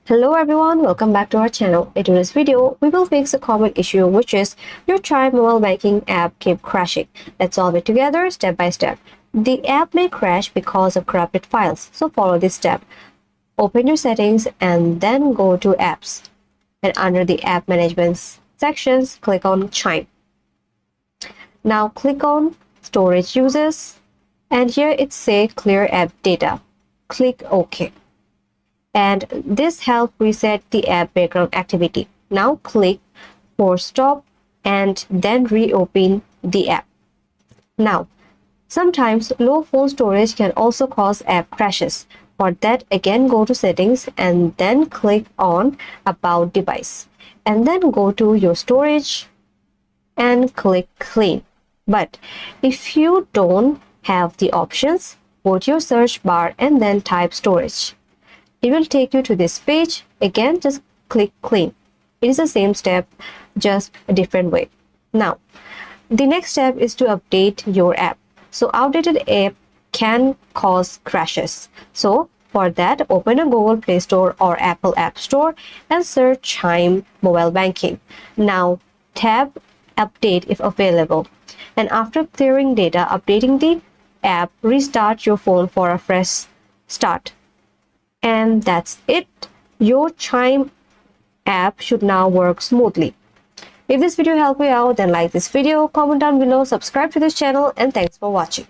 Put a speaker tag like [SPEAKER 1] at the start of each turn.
[SPEAKER 1] Hello everyone, welcome back to our channel. In today's video, we will fix a common issue, which is your CHIME mobile banking app keep crashing. Let's solve it together step by step. The app may crash because of corrupted files, so follow this step. Open your settings and then go to apps. And under the app management sections, click on CHIME. Now click on storage uses and here it says clear app data. Click OK. And this helps reset the app background activity. Now click force stop and then reopen the app. Now, sometimes low phone storage can also cause app crashes. For that, again go to settings and then click on about device and then go to your storage and click clean. But if you don't have the options, go to your search bar and then type storage. It will take you to this page. Again, just click clean. It is the same step, just a different way. Now, the next step is to update your app. So outdated app can cause crashes. So for that, open a Google Play Store or Apple App Store and search CHIME mobile banking. Now tap update if available. And after clearing data, updating the app, restart your phone for a fresh start. And that's it. Your CHIME app should now work smoothly. If this video helped you out, then like this video, comment down below, subscribe to this channel, and thanks for watching.